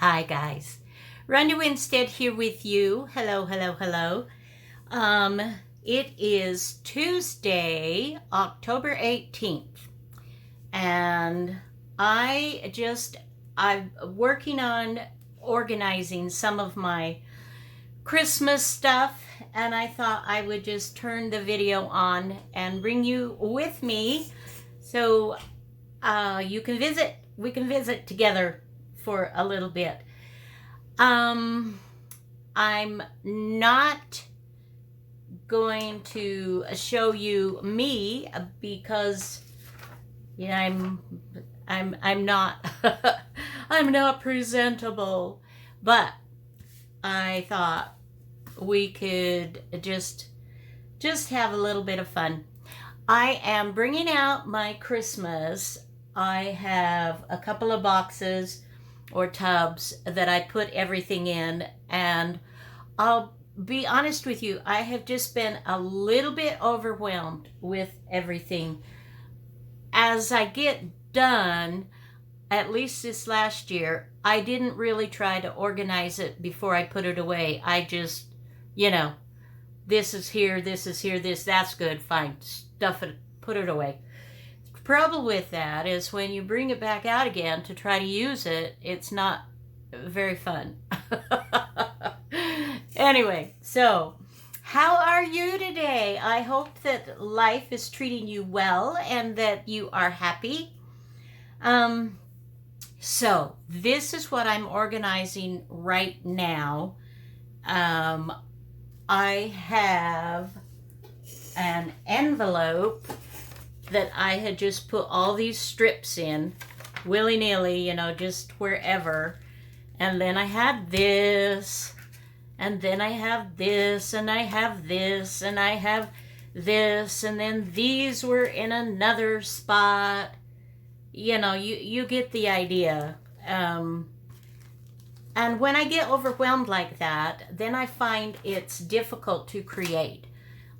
Hi guys, Ronda Winstead here with you. Hello, hello, hello. It is Tuesday, October 18th, and I'm working on organizing some of my Christmas stuff, and I thought I would just turn the video on and bring you with me so we can visit together for a little bit. I'm not going to show you me because I'm not I'm not presentable, but I thought we could just have a little bit of fun. I am bringing out my Christmas. I have a couple of boxes or tubs that I put everything in, and I'll be honest with you, I have just been a little bit overwhelmed with everything. As I get done, at least this last year, I didn't really try to organize it before I put it away. I just, this is here, that's good, fine, stuff it, put it away. Problem with that is when you bring it back out again to try to use it, it's not very fun. Anyway, so how are you today? I hope that life is treating you well and that you are happy. So this is what I'm organizing right now. I have an envelope that I had just put all these strips in willy-nilly, just wherever. And then I had this, and then I have this, and I have this, and I have this, and then these were in another spot. You get the idea. And when I get overwhelmed like that, then I find it's difficult to create.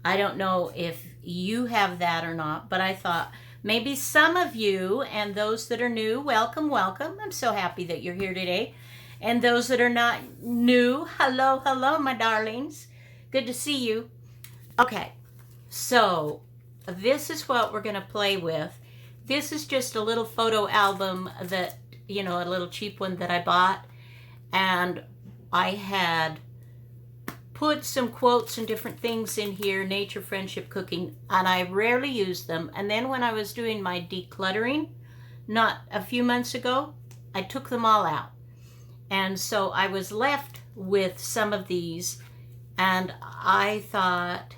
I don't know if you have that or not, but I thought maybe some of you, and those that are new, welcome, welcome. I'm so happy that you're here today. And those that are not new, hello, hello, my darlings. Good to see you. Okay, so this is what we're going to play with. This is just a little photo album that, a little cheap one that I bought. And I had put some quotes and different things in here, nature, friendship, cooking, and I rarely use them. And then when I was doing my decluttering, not a few months ago, I took them all out. And so I was left with some of these, and I thought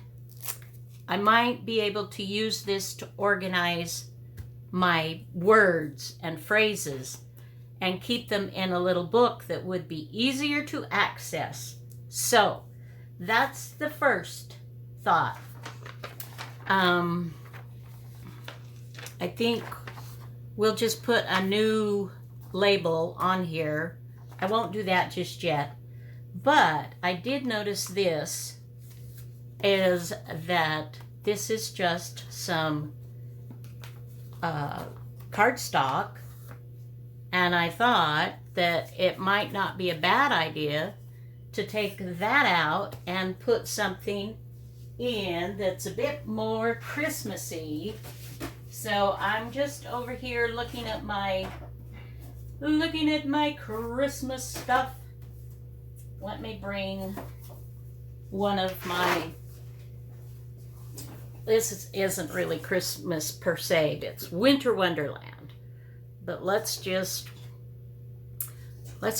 I might be able to use this to organize my words and phrases and keep them in a little book that would be easier to access. So that's the first thought. I think we'll just put a new label on here. I won't do that just yet. But I did notice this is that this is just some cardstock. And I thought that it might not be a bad idea to take that out and put something in that's a bit more Christmassy. So I'm just over here looking at my Christmas stuff. Let me bring one of my, isn't really Christmas per se, it's Winter Wonderland. But let's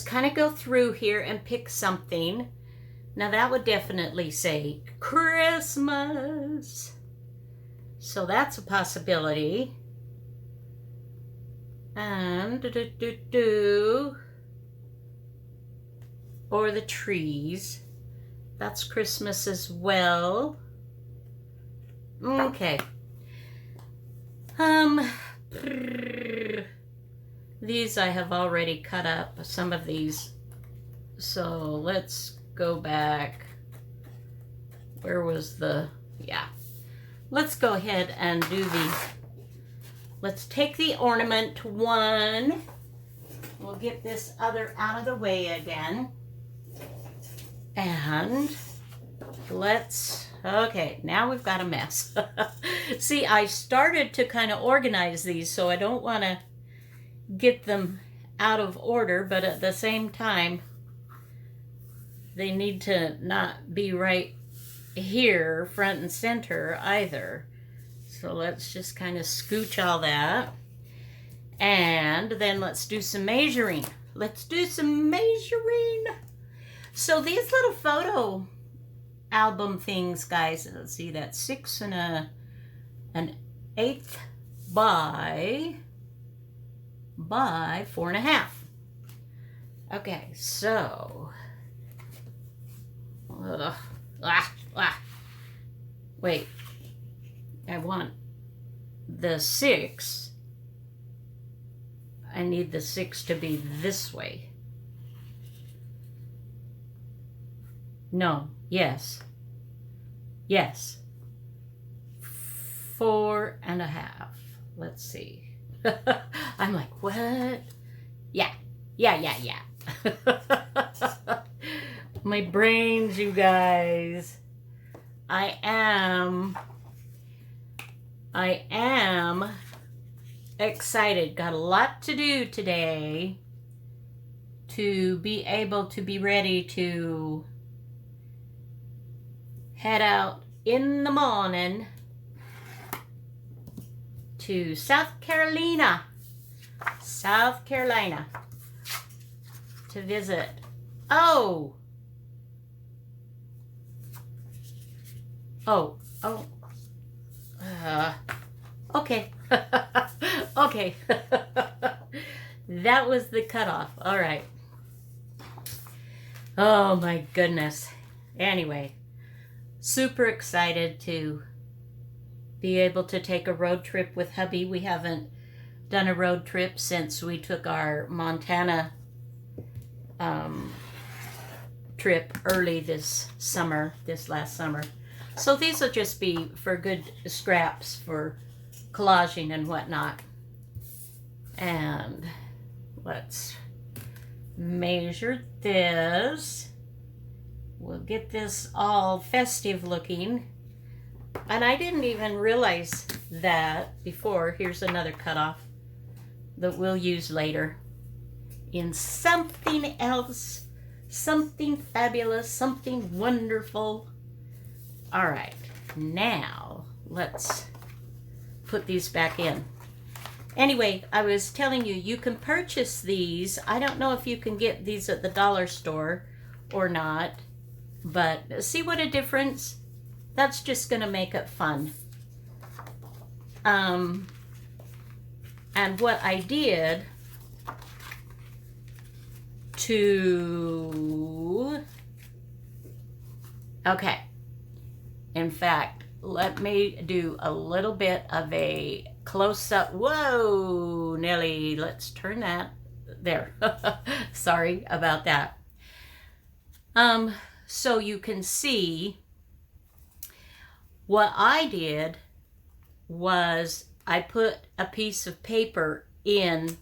kind of go through here and pick something. Now that would definitely say Christmas. So that's a possibility. And or the trees. That's Christmas as well. Okay. These I have already cut up, some of these. So let's go back. Where was let's go ahead and do let's take the ornament one we'll get this other out of the way again. And okay, now we've got a mess. See, I started to kind of organize these, so I don't want to get them out of order, but at the same time, they need to not be right here, front and center either. So let's just kind of scooch all that. And then let's do some measuring. Let's do some measuring. So these little photo album things, guys, let's see, that's 6 1/8 by 4.5. Okay, so wait, I want the 6. I need the 6 to be this way. No, yes. 4.5. Let's see. I'm like, what? Yeah. My brains, you guys. I am excited. Got a lot to do today to be able to be ready to head out in the morning to South Carolina to visit. Okay. Okay. That was the cutoff. All right. Oh my goodness. Anyway, super excited to be able to take a road trip with hubby. We haven't done a road trip since we took our Montana trip early this last summer. So these will just be for good scraps for collaging and whatnot. And let's measure this. We'll get this all festive looking. And I didn't even realize that before. Here's another cutoff that we'll use later in something else, something fabulous, something wonderful. All right, now let's put these back in. Anyway, I was telling you, you can purchase these. I don't know if you can get these at the dollar store or not, but see what a difference. That's just going to make it fun. And what I did okay. In fact, let me do a little bit of a close-up. Whoa, Nelly, let's turn that there. Sorry about that. So you can see what I did was I put a piece of paper in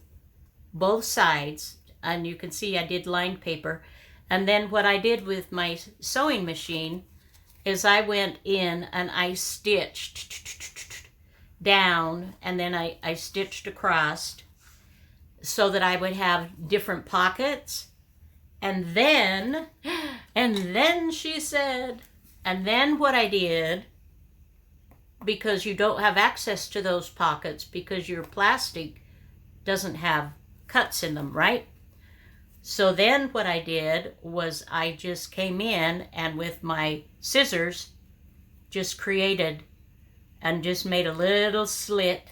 both sides, and you can see I did lined paper. And then what I did with my sewing machine is I went in and I stitched down, and then I stitched across so that I would have different pockets. And then she said, and then what I did, because you don't have access to those pockets because your plastic doesn't have cuts in them, right? So then what I did was I just came in and with my scissors just created and just made a little slit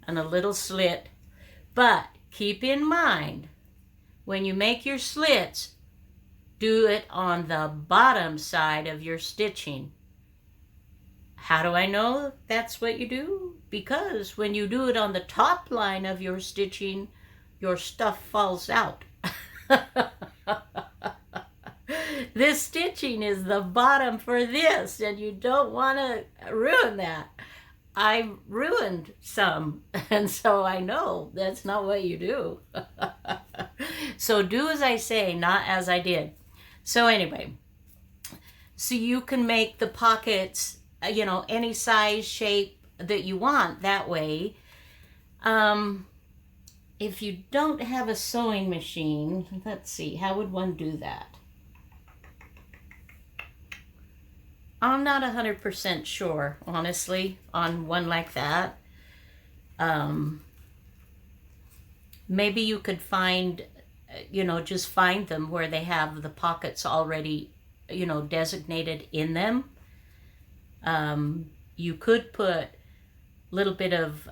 and a little slit. But keep in mind, when you make your slits, do it on the bottom side of your stitching. How do I know that's what you do? Because when you do it on the top line of your stitching, your stuff falls out. This stitching is the bottom for this, and you don't want to ruin that. I ruined some, and so I know that's not what you do. So do as I say, not as I did. So anyway, so you can make the pockets, any size, shape that you want that way. If you don't have a sewing machine, let's see, how would one do that? I'm not 100% sure, honestly, on one like that. Maybe you could find, just find them where they have the pockets already, designated in them. You could put a little bit of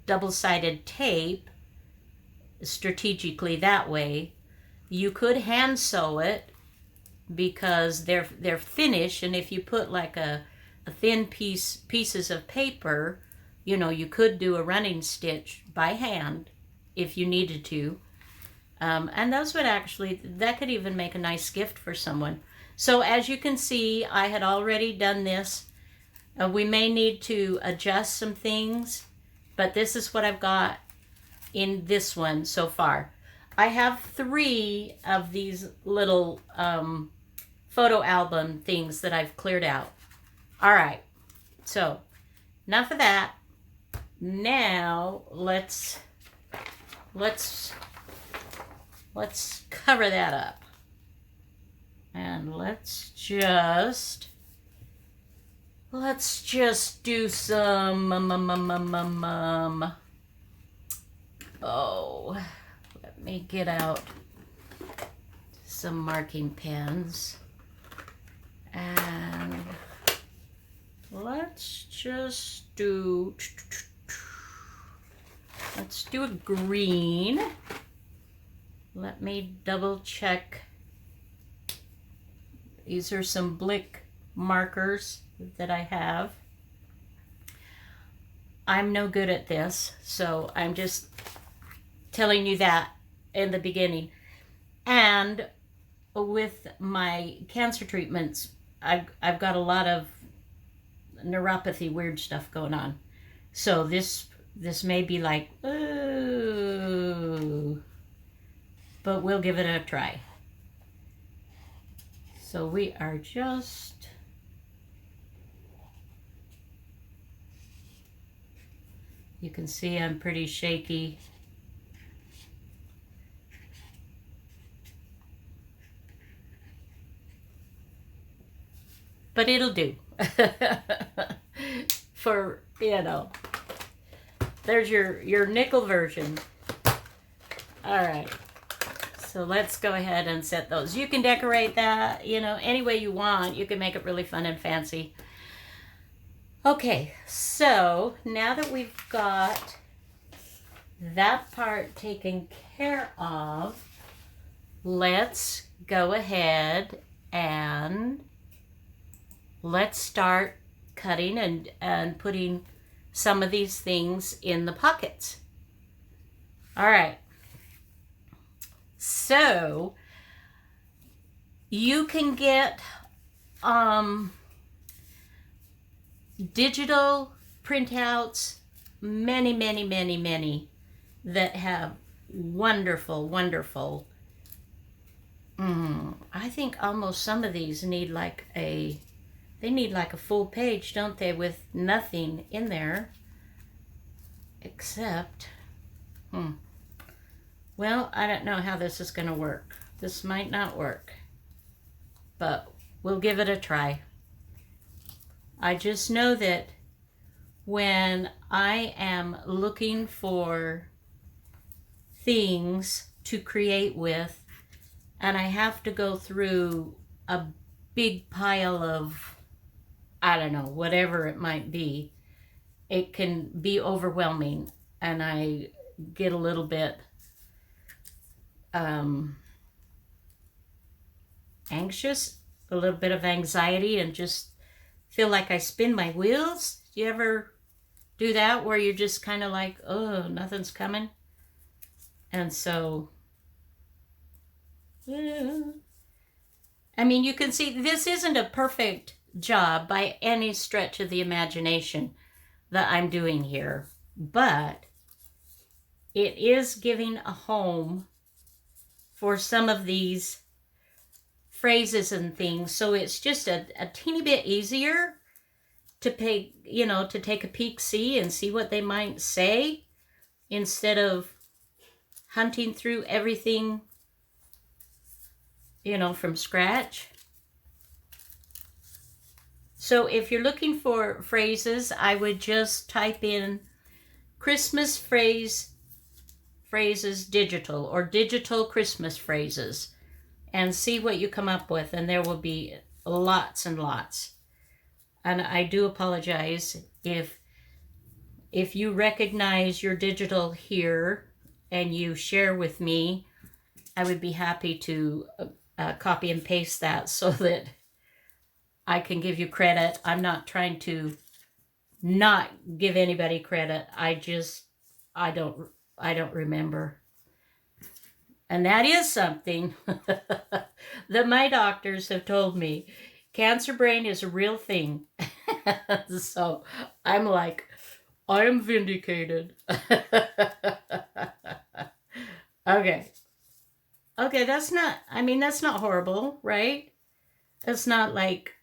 double-sided tape strategically that way. You could hand sew it because they're thinnish, and if you put like a thin pieces of paper, you could do a running stitch by hand if you needed to. And that could even make a nice gift for someone. So as you can see, I had already done this. We may need to adjust some things, but this is what I've got in this one so far. I have 3 of these little photo album things that I've cleared out. All right, so enough of that. Now let's cover that up, and let's just do some let me get out some marking pens, and let's do a green. Let me double check. These are some Blick markers that I have. I'm no good at this, so I'm just telling you that in the beginning. And with my cancer treatments, I've got a lot of neuropathy, weird stuff going on. So this may be like, ooh, but we'll give it a try. So we are just, you can see I'm pretty shaky. But it'll do. For, there's your nickel version. All right. So let's go ahead and set those. You can decorate that, any way you want. You can make it really fun and fancy. Okay, so now that we've got that part taken care of, let's go ahead and let's start cutting and putting some of these things in the pockets. All right. So you can get digital printouts, many that have wonderful. I think almost some of these need like a full page, don't they, with nothing in there except, well, I don't know how this is going to work. This might not work, but we'll give it a try. I just know that when I am looking for things to create with, and I have to go through a big pile of, I don't know, whatever it might be, it can be overwhelming, and I get a little bit anxious, a little bit of anxiety, and just feel like I spin my wheels. Do you ever do that where you're just kind of like, oh, nothing's coming? And so, I mean, you can see this isn't a perfect job by any stretch of the imagination that I'm doing here, but it is giving a home for some of these phrases and things. So it's just a teeny bit easier to pay, to take a peek, see, and see what they might say instead of hunting through everything, from scratch. So if you're looking for phrases, I would just type in Christmas phrases digital or digital Christmas phrases and see what you come up with. And there will be lots and lots. And I do apologize if you recognize your digital here and you share with me. I would be happy to copy and paste that so that I can give you credit. I'm not trying to not give anybody credit. I don't remember. And that is something that my doctors have told me. Cancer brain is a real thing. So I'm like, I'm vindicated. Okay. Okay, that's not horrible, right? That's not like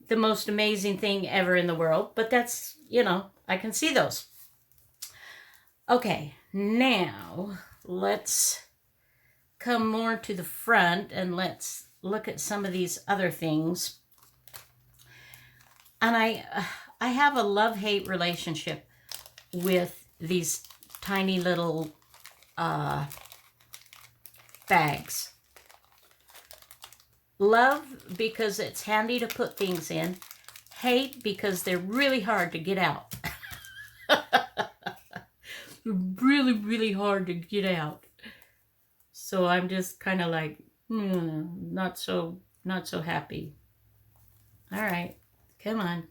the most amazing thing ever in the world, but that's, I can see those. Okay, now let's come more to the front and let's look at some of these other things. And I have a love-hate relationship with these tiny little bags. Love because it's handy to put things in. Hate because they're really hard to get out. Really, really hard to get out. So I'm just kind of like, not so happy. All right, come on.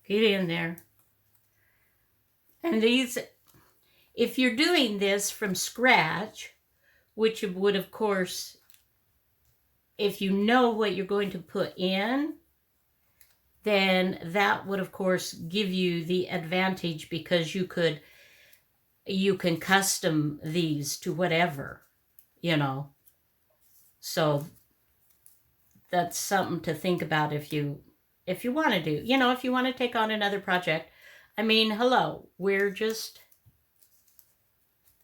Get in there. And these, if you're doing this from scratch, which would, of course, if you know what you're going to put in, then that would, of course, give you the advantage because you can custom these to whatever, So that's something to think about if you want to do, if you want to take on another project. I mean, hello, we're just,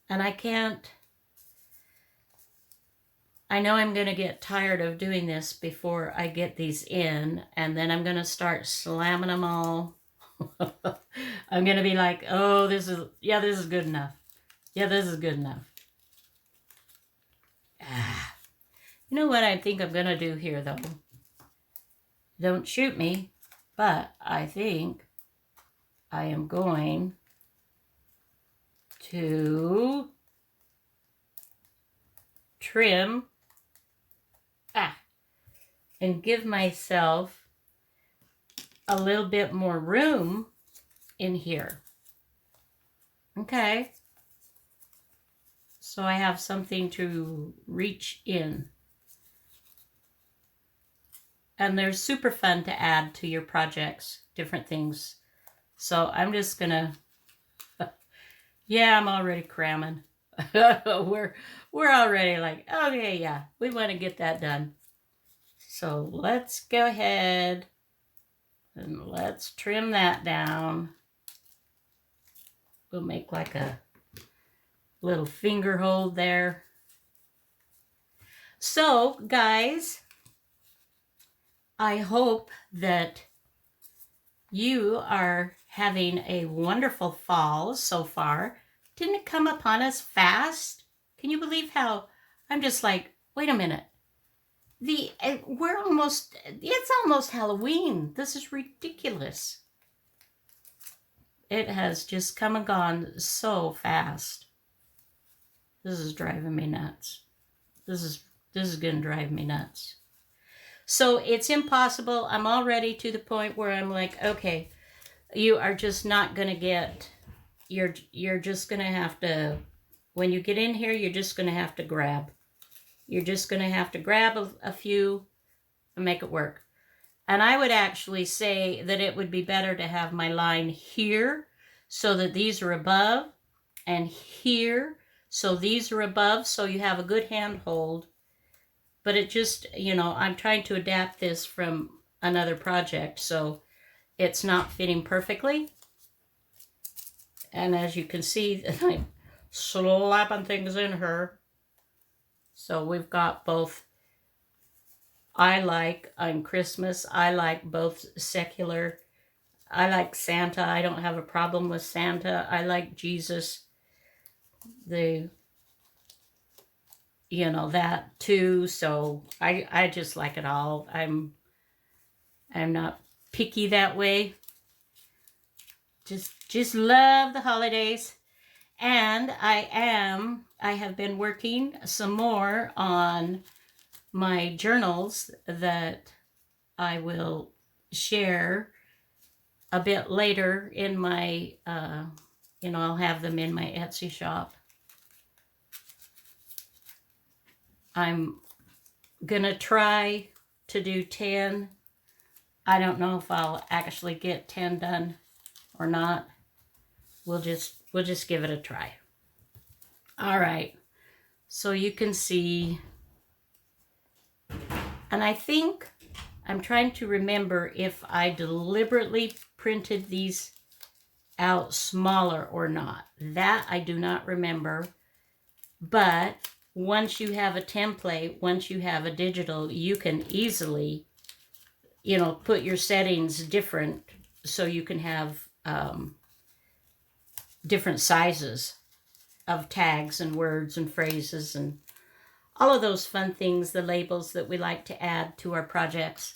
and I know I'm going to get tired of doing this before I get these in, and then I'm going to start slamming them all. I'm going to be like, oh, this is good enough. Yeah, this is good enough. You know what I think I'm going to do here, though? Don't shoot me, but I think I am going to trim and give myself a little bit more room in here. Okay. So I have something to reach in. And they're super fun to add to your projects, different things. So I'm just gonna, yeah, I'm already cramming. We're already like, okay, yeah, we want to get that done. So let's go ahead and let's trim that down. We'll make like a little finger hold there. So, guys, I hope that you are having a wonderful fall so far. Didn't it come upon us fast? Can you believe how I'm just like, wait a minute. It's almost Halloween. This is ridiculous. It has just come and gone so fast. This is driving me nuts. This is going to drive me nuts. So it's impossible. I'm already to the point where I'm like, okay, you are just not going to get, you're just going to have to, when you get in here, you're just going to have to grab. You're just going to have to grab a few and make it work. And I would actually say that it would be better to have my line here so that these are above, and here So these are above, so you have a good handhold. But it just, I'm trying to adapt this from another project, so it's not fitting perfectly. And as you can see, I'm slapping things in her. So we've got both, on Christmas, I like both secular. I like Santa. I don't have a problem with Santa. I like Jesus. That too. So I just like it all. I'm not picky that way. Just love the holidays. And I have been working some more on my journals that I will share a bit later in my, I'll have them in my Etsy shop. I'm gonna try to do 10. I don't know if I'll actually get 10 done or not. We'll just give it a try. All right. So you can see, and I think I'm trying to remember if I deliberately printed these out smaller or not. That I do not remember. But once you have a template, once you have a digital, you can easily, put your settings different so you can have different sizes of tags and words and phrases and all of those fun things, the labels that we like to add to our projects.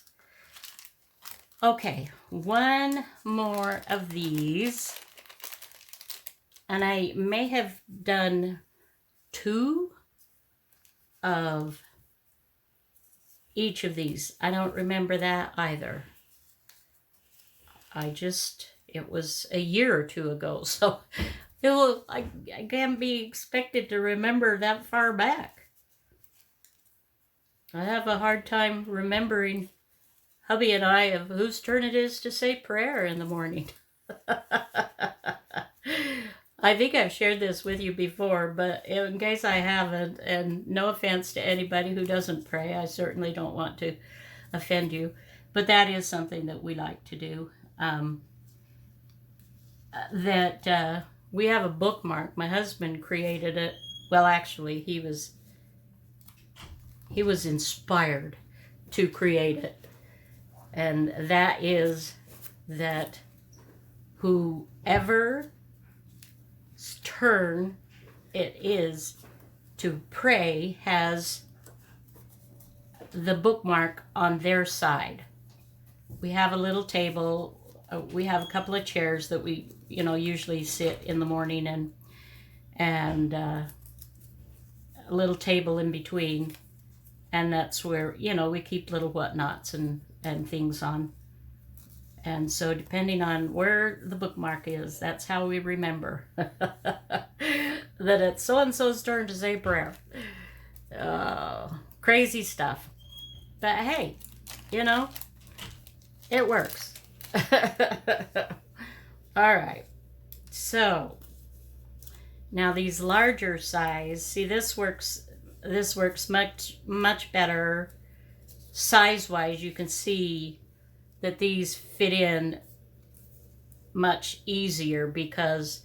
Okay, one more of these. And I may have done 2 of each of these. I don't remember that either. It was a year or 2 ago, so I can't be expected to remember that far back. I have a hard time remembering hubby and I of whose turn it is to say prayer in the morning. I think I've shared this with you before, but in case I haven't, and no offense to anybody who doesn't pray, I certainly don't want to offend you, but that is something that we like to do. We have a bookmark. My husband created it. Well, actually, he was inspired to create it. And that is that whoever's turn it is to pray has the bookmark on their side. We have a little table. We have a couple of chairs that we, usually sit in the morning, and a little table in between. And that's where, we keep little whatnots and things on. And so depending on where the bookmark is, that's how we remember that it's so-and-so's turn to say prayer. Crazy stuff. But hey, it works. All right. So now these larger size, see, this works much better size-wise. You can see that these fit in much easier because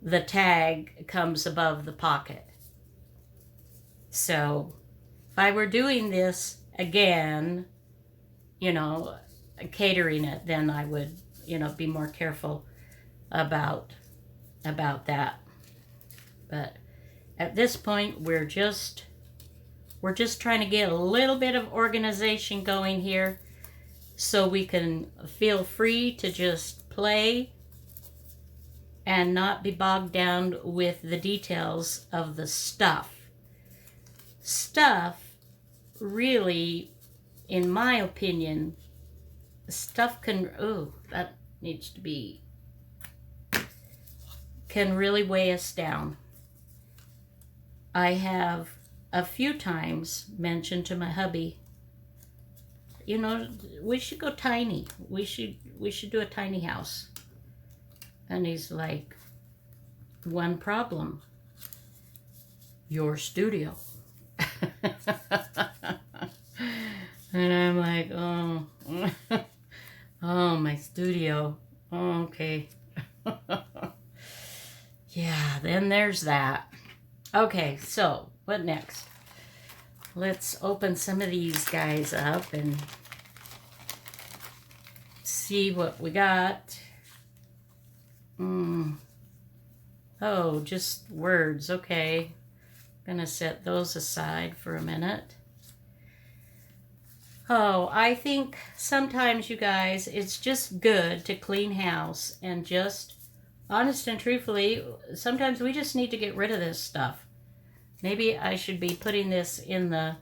the tag comes above the pocket. So if I were doing this again, catering it, then I would, be more careful about that. But at this point, we're just trying to get a little bit of organization going here so we can feel free to just play and not be bogged down with the details of the stuff. Stuff, really, in my opinion, stuff can really weigh us down. I have a few times mentioned to my hubby, we should go tiny. We should do a tiny house. And he's like, one problem. your studio. And I'm like, oh, oh, my studio. Oh, okay. Yeah, then there's that. Okay, so what next? Let's open some of these guys up and see what we got. Oh, just words. Okay. Gonna set those aside for a minute. Oh, I think sometimes, you guys, it's just good to clean house and just, honest and truthfully, sometimes we just need to get rid of this stuff. Maybe I should be putting this in the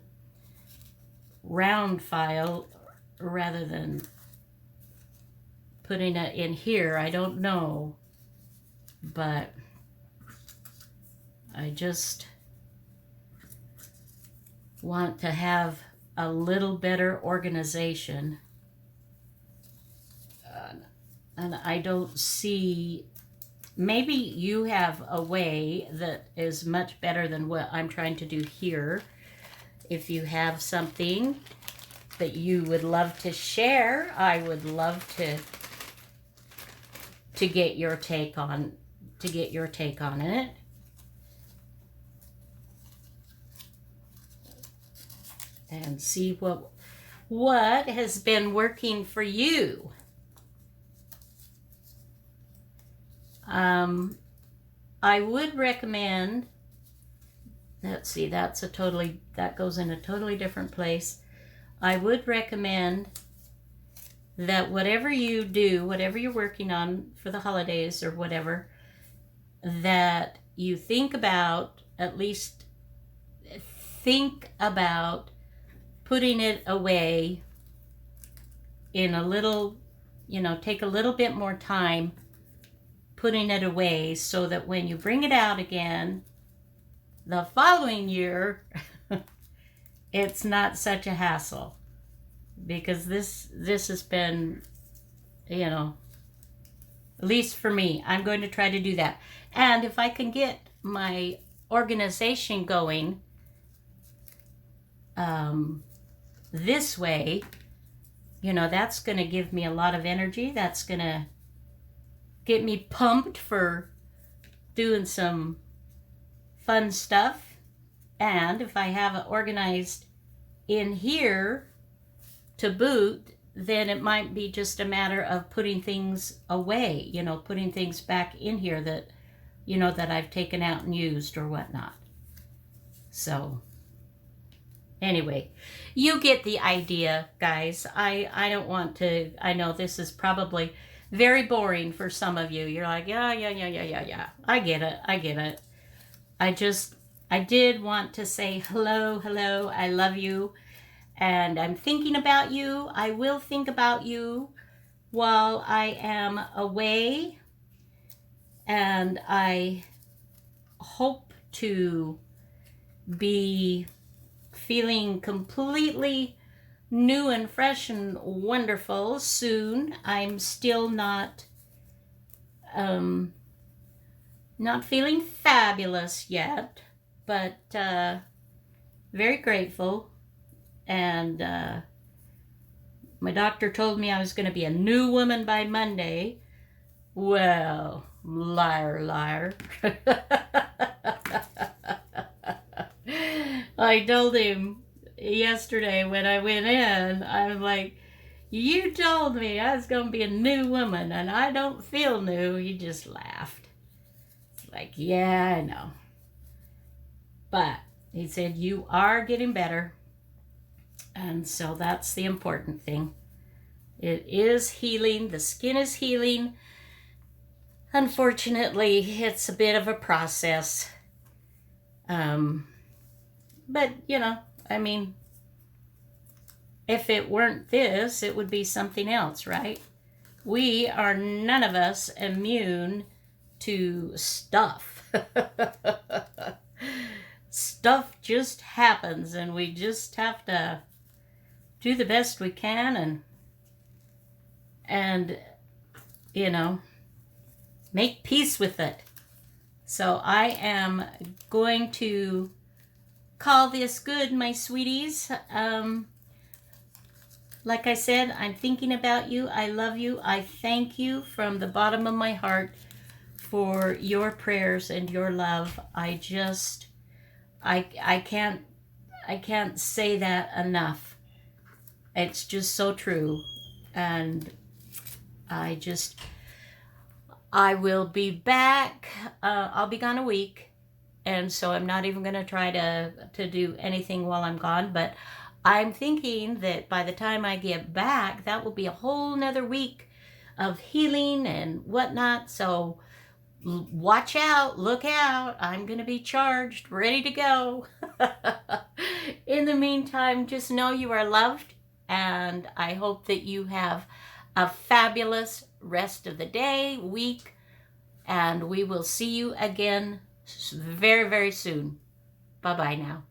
round file rather than putting it in here. I don't know, but I just want to have a little better organization, and I don't see, maybe you have a way that is much better than what I'm trying to do here. If you have something that you would love to share, I would love to get your take on it. And see what has been working for you. I would recommend, let's see, that goes in a totally different place. I would recommend that whatever you do, whatever you're working on for the holidays or whatever, that you at least think about putting it away in a little, take a little bit more time putting it away so that when you bring it out again the following year, it's not such a hassle. Because this has been, at least for me, I'm going to try to do that. And if I can get my organization going, this way, that's going to give me a lot of energy. That's going to get me pumped for doing some fun stuff. And if I have it organized in here to boot, then it might be just a matter of putting things away, putting things back in here that, that I've taken out and used or whatnot. So anyway, you get the idea, guys. I don't want to, I know this is probably very boring for some of you. You're like, yeah. I get it. I did want to say hello. I love you. And I'm thinking about you. I will think about you while I am away. And I hope to be feeling completely new and fresh and wonderful soon. I'm still not feeling fabulous yet, but very grateful. And my doctor told me I was going to be a new woman by Monday. Well, liar. I told him yesterday when I went in, I'm like, you told me I was going to be a new woman and I don't feel new. He just laughed. It's like, yeah, I know. But he said, you are getting better. And so that's the important thing. It is healing. The skin is healing. Unfortunately, it's a bit of a process. But, if it weren't this, it would be something else, right? We are none of us immune to stuff. Stuff just happens, and we just have to do the best we can and make peace with it. So I am going to call this good, my sweeties. Like I said, I'm thinking about you. I love you. I thank you from the bottom of my heart for your prayers and your love. I can't say that enough. It's just so true. And I will be back. I'll be gone a week. And so I'm not even going to try to do anything while I'm gone. But I'm thinking that by the time I get back, that will be a whole nother week of healing and whatnot. So watch out, look out. I'm going to be charged, ready to go. In the meantime, just know you are loved. And I hope that you have a fabulous rest of the day, week. And we will see you again very, very soon. Bye-bye now.